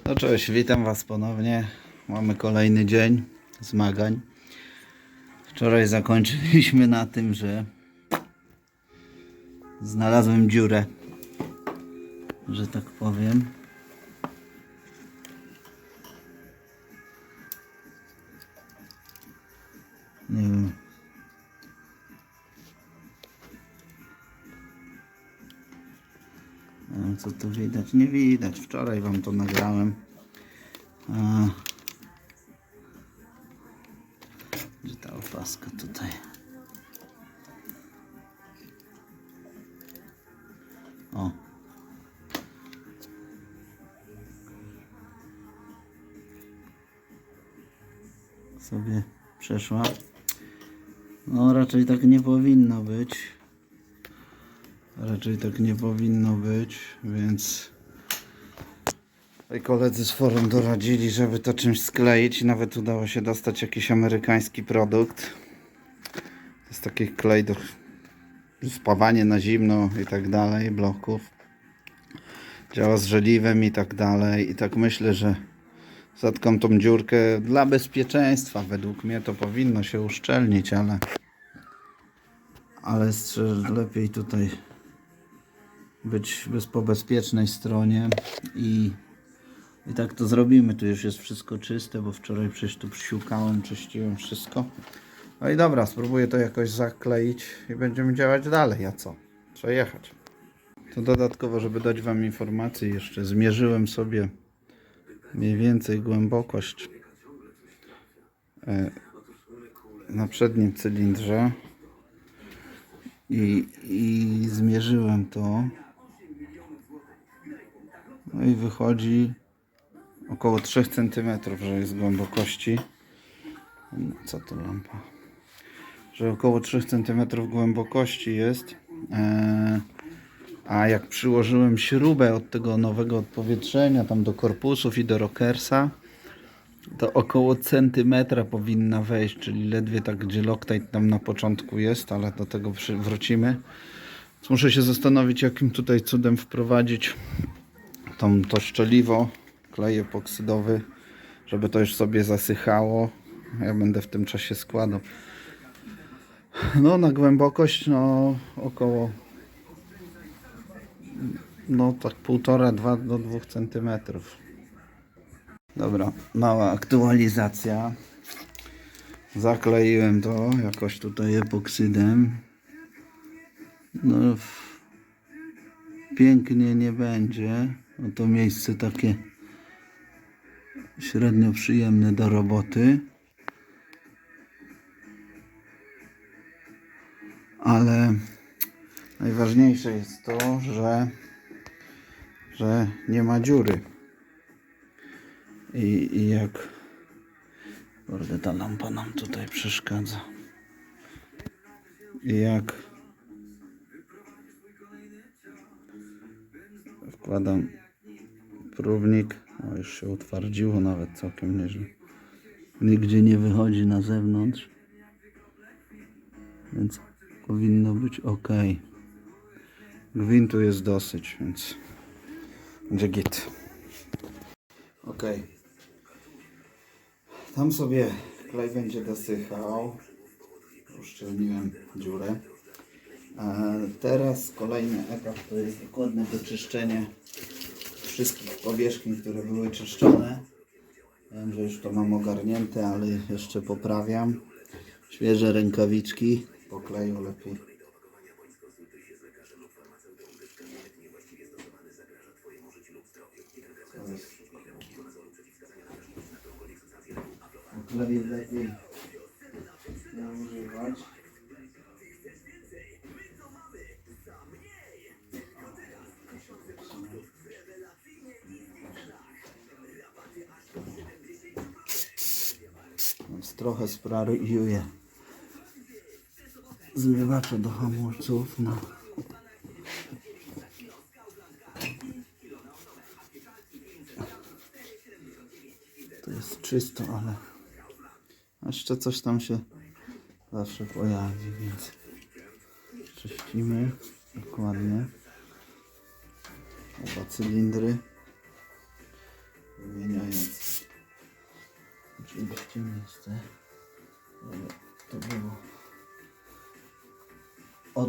No cześć, witam Was ponownie. Mamy kolejny dzień zmagań. Wczoraj zakończyliśmy na tym, że znalazłem dziurę, że tak powiem. Nie wiem. Co tu widać? Nie widać. Wczoraj Wam to nagrałem. Gdzie ta opaska tutaj? O. Sobie przeszła. No raczej tak nie powinno być. Raczej tak nie powinno być, więc tutaj koledzy z forum doradzili, żeby to czymś skleić. Nawet udało się dostać jakiś amerykański produkt. To jest taki klej do spawanie na zimno i tak dalej, bloków. Działa z żeliwem i tak dalej. I tak myślę, że zatkam tą dziurkę dla bezpieczeństwa. Według mnie to powinno się uszczelnić, ale lepiej tutaj być po bezpiecznej stronie i tak to zrobimy. Tu już jest wszystko czyste, bo wczoraj przecież tu przysiłkałem, czyściłem wszystko. No i dobra, spróbuję to jakoś zakleić i będziemy działać dalej. A co? Trzeba jechać. To dodatkowo, żeby dać Wam informację, jeszcze zmierzyłem sobie mniej więcej głębokość na przednim cylindrze i zmierzyłem to. No i wychodzi około 3 cm, że jest głębokości. No, co to lampa? Że około 3 cm głębokości jest. A jak przyłożyłem śrubę od tego nowego odpowietrzenia tam do korpusów i do rockersa, to około centymetra powinna wejść, czyli ledwie tak, gdzie Loctite tam na początku jest, ale do tego wrócimy. Więc muszę się zastanowić, jakim tutaj cudem wprowadzić to szczeliwo, klej epoksydowy, żeby to już sobie zasychało. Ja będę w tym czasie składał. No na głębokość około tak 1,5-2 do 2 cm. Dobra, mała aktualizacja. Zakleiłem to jakoś tutaj epoksydem. No pięknie nie będzie. No to miejsce takie średnio przyjemne do roboty. Ale najważniejsze jest to, że nie ma dziury. I jak... Kurde, ta lampa nam tutaj przeszkadza. I jak wkładam próbnik, już się utwardziło nawet całkiem nieźle. Nigdzie nie wychodzi na zewnątrz, więc powinno być ok. Gwintu jest dosyć, więc będzie git. Ok. Tam sobie klej będzie dosychał. Uszczelniłem dziurę. A teraz kolejny etap to jest dokładne doczyszczenie wszystkich powierzchni, które były czyszczone. Wiem, że już to mam ogarnięte, ale jeszcze poprawiam. Świeże rękawiczki po kleju lepiej. Po kleju lepiej nie używać. Więc trochę sprayuję zmywacze do hamulców. No. To jest czysto, ale jeszcze coś tam się zawsze pojawi, więc czyścimy dokładnie oba cylindry.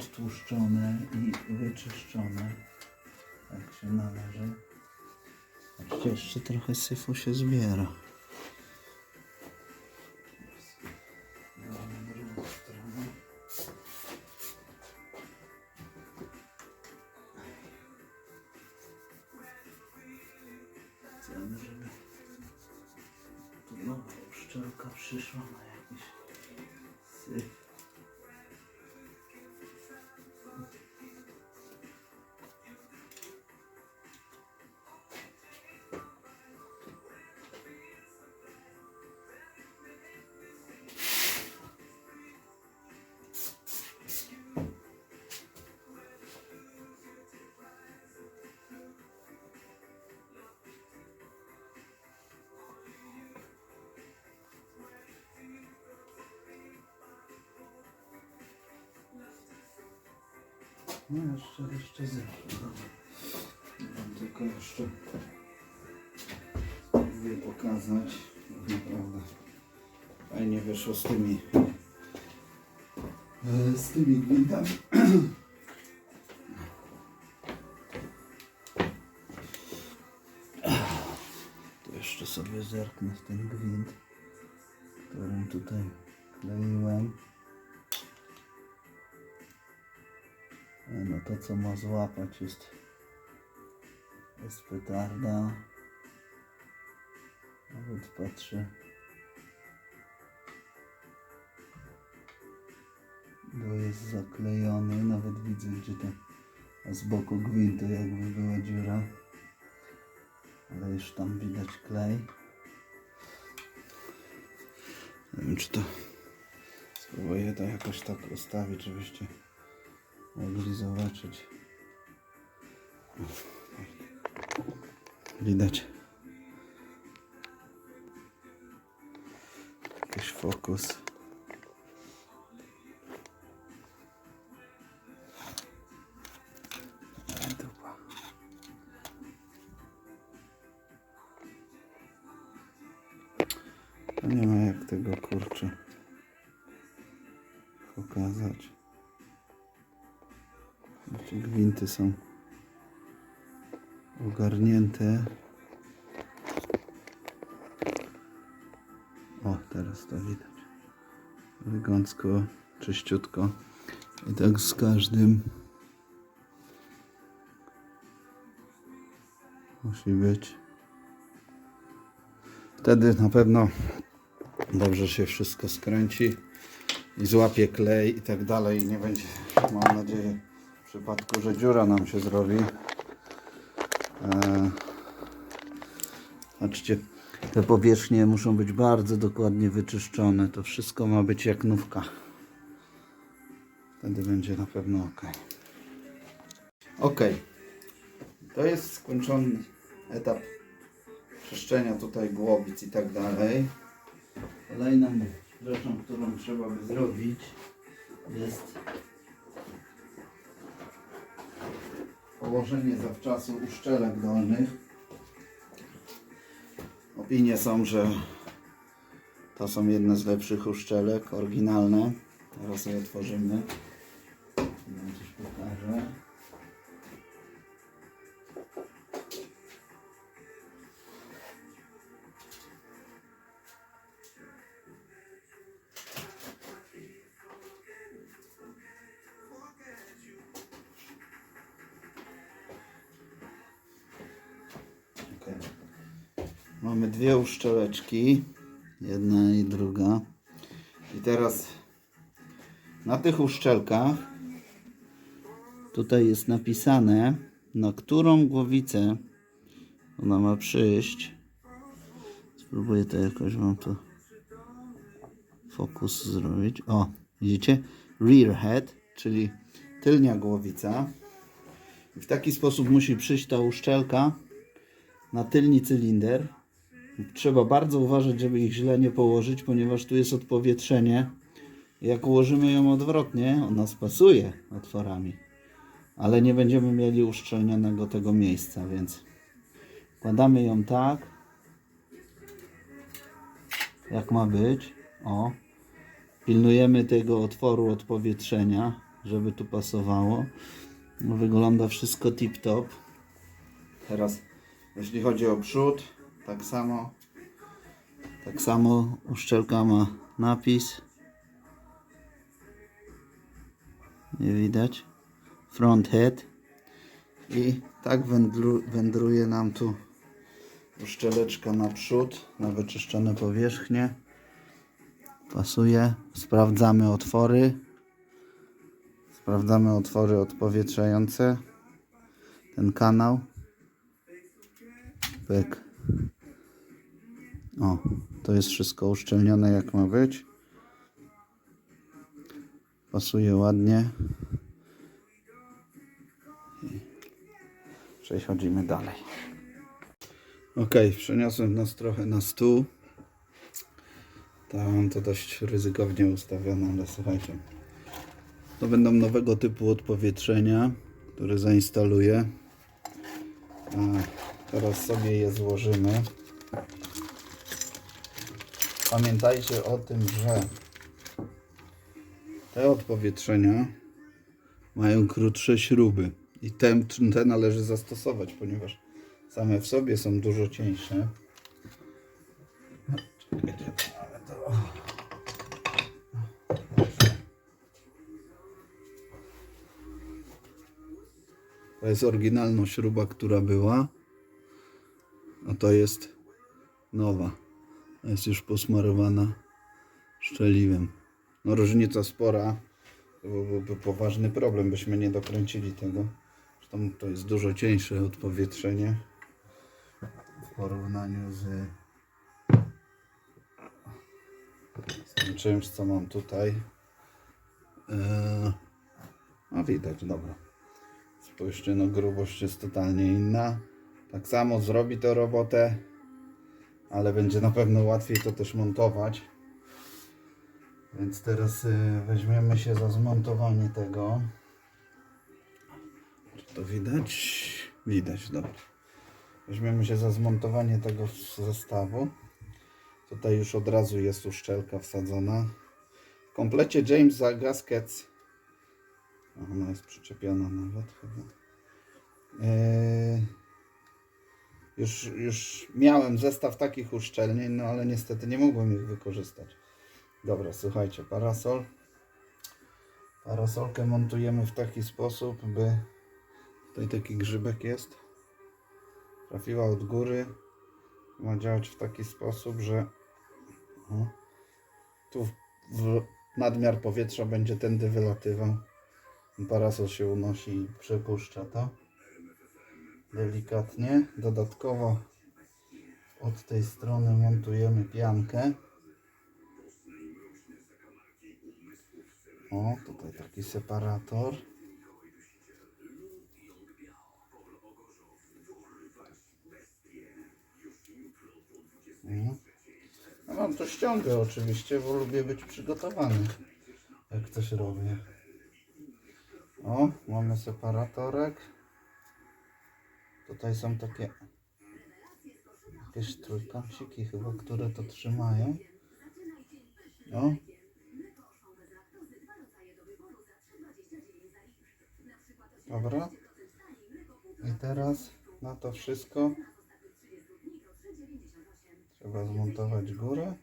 odtłuszczone i wyczyszczone, jak się należy. Patrzcie, jeszcze trochę syfu się zbiera. Damy drugą stronę. Chcemy, żeby tu nowa uszczelka przyszła na jakiś syf. No jeszcze zepnę. Wam tylko jeszcze spróbuję pokazać. Naprawdę fajnie wyszło z tymi gwintami. Tu jeszcze sobie zerknę w ten gwint, którym tutaj kleiłem. No to co ma złapać jest petarda. Nawet patrzę. Bo jest zaklejony. Nawet widzę gdzie to z boku gwintu jakby była dziura. Ale już tam widać klej. Nie wiem czy to spróbuję to jakoś tak ustawić, żebyście mogli zobaczyć. Widać jakiś fokus. To nie ma jak tego kurczę pokazać. Te gwinty są ogarnięte. O, teraz to widać. Elegancko, czyściutko. I tak z każdym musi być. Wtedy na pewno dobrze się wszystko skręci i złapie klej i tak dalej. I nie będzie, mam nadzieję, w przypadku, że dziura nam się zrobi. Patrzcie, te powierzchnie muszą być bardzo dokładnie wyczyszczone. To wszystko ma być jak nówka. Wtedy będzie na pewno ok. Ok. To jest skończony etap czyszczenia tutaj głowic i tak dalej. Kolejną rzeczą, którą trzeba by zrobić, jest położenie zawczasu uszczelek dolnych. Opinie są, że to są jedne z lepszych uszczelek, oryginalne. Teraz je otworzymy. Wam coś pokażę. Okay. Mamy dwie uszczeleczki, jedna i druga. I teraz na tych uszczelkach tutaj jest napisane, na którą głowicę ona ma przyjść. Spróbuję to jakoś wam to fokus zrobić. O, widzicie? Rear head, czyli tylnia głowica. I w taki sposób musi przyjść ta uszczelka na tylny cylinder. Trzeba bardzo uważać, żeby ich źle nie położyć, ponieważ tu jest odpowietrzenie. Jak ułożymy ją odwrotnie, ona spasuje otworami, ale nie będziemy mieli uszczelnionego tego miejsca, więc wkładamy ją tak, jak ma być. O, pilnujemy tego otworu odpowietrzenia. żeby tu pasowało. No, wygląda wszystko tip-top. Teraz jeśli chodzi o przód, tak samo uszczelka ma napis. Nie widać. Front head. I tak wędruje nam tu uszczeleczka na przód, na wyczyszczone powierzchnie. Pasuje. Sprawdzamy otwory. Sprawdzamy otwory odpowietrzające. Ten kanał. Pyk. O, to jest wszystko uszczelnione jak ma być. Pasuje ładnie. Przechodzimy dalej. Ok, przeniosłem nas trochę na stół. Tam to dość ryzykownie ustawione, ale słuchajcie. To będą nowego typu odpowietrzenia, które zainstaluję. A teraz sobie je złożymy. Pamiętajcie o tym, że te odpowietrzenia mają krótsze śruby i te należy zastosować, ponieważ same w sobie są dużo cieńsze. To jest oryginalna śruba, która była, a to jest nowa. Jest już posmarowana szczeliwem. No różnica spora, to byłby poważny problem, byśmy nie dokręcili tego. Zresztą to jest dużo cieńsze odpowietrzenie w porównaniu z tym czymś, co mam tutaj. No widać, dobra. Spójrzcie, no grubość jest totalnie inna. Tak samo zrobi tę robotę, ale będzie na pewno łatwiej to też montować. Więc teraz weźmiemy się za zmontowanie tego. Czy to widać? Widać, dobra. Weźmiemy się za zmontowanie tego zestawu. Tutaj już od razu jest uszczelka wsadzona. W komplecie Jamesa Gaskets. Ona jest przyczepiona nawet chyba. Już miałem zestaw takich uszczelnień, no ale niestety nie mogłem ich wykorzystać. Dobra, słuchajcie, parasol. Parasolkę montujemy w taki sposób, by tutaj taki grzybek jest. Trafiła od góry. Ma działać w taki sposób, że tu w nadmiar powietrza będzie tędy wylatywał. Parasol się unosi i przepuszcza to delikatnie. Dodatkowo od tej strony montujemy piankę. O, tutaj taki separator. Ja mam to ściągę oczywiście, bo lubię być przygotowany, jak coś robię. O, mamy separatorek. Tutaj są takie jakieś trójkąciki chyba, które to trzymają. O. Dobra. I teraz na to wszystko trzeba zmontować górę.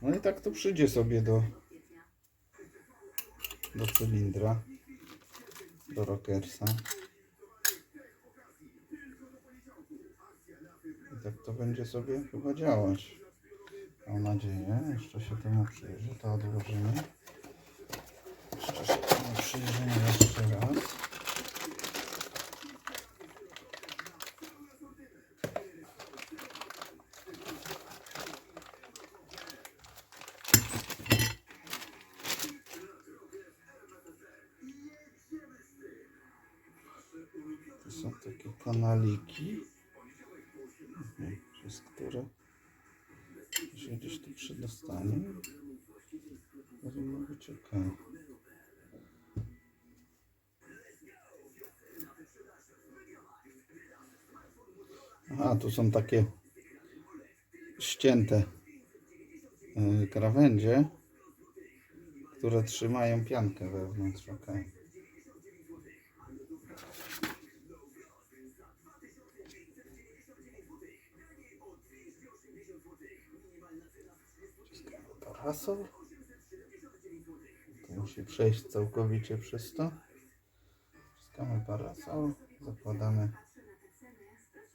No i tak to przyjdzie sobie do cylindra, do Rockersa. I tak to będzie sobie chyba działać. Mam nadzieję. Jeszcze się temu przyjrzy. To odłożymy. Jeszcze się temu przyjrzymy jeszcze raz. To są takie kanaliki, przez które się gdzieś tu przedostanie. Powinno być ok. Aha, tu są takie ścięte krawędzie, które trzymają piankę wewnątrz. Ok. Parasol. To musi przejść całkowicie przez to. Wciskamy parasol, zakładamy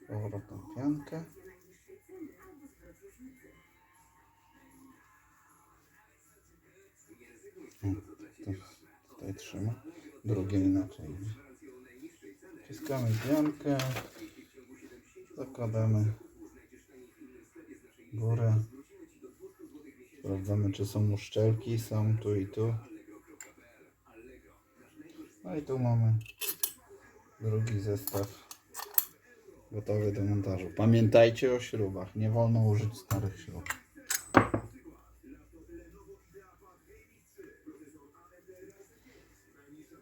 z powrotem piankę. To tutaj trzyma, drugie inaczej. Wciskamy piankę, zakładamy górę. Sprawdzamy, czy są uszczelki, są tu i tu. No i tu mamy drugi zestaw gotowy do montażu. Pamiętajcie o śrubach, nie wolno użyć starych śrub.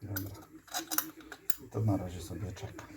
Dobra, to na razie sobie czekam.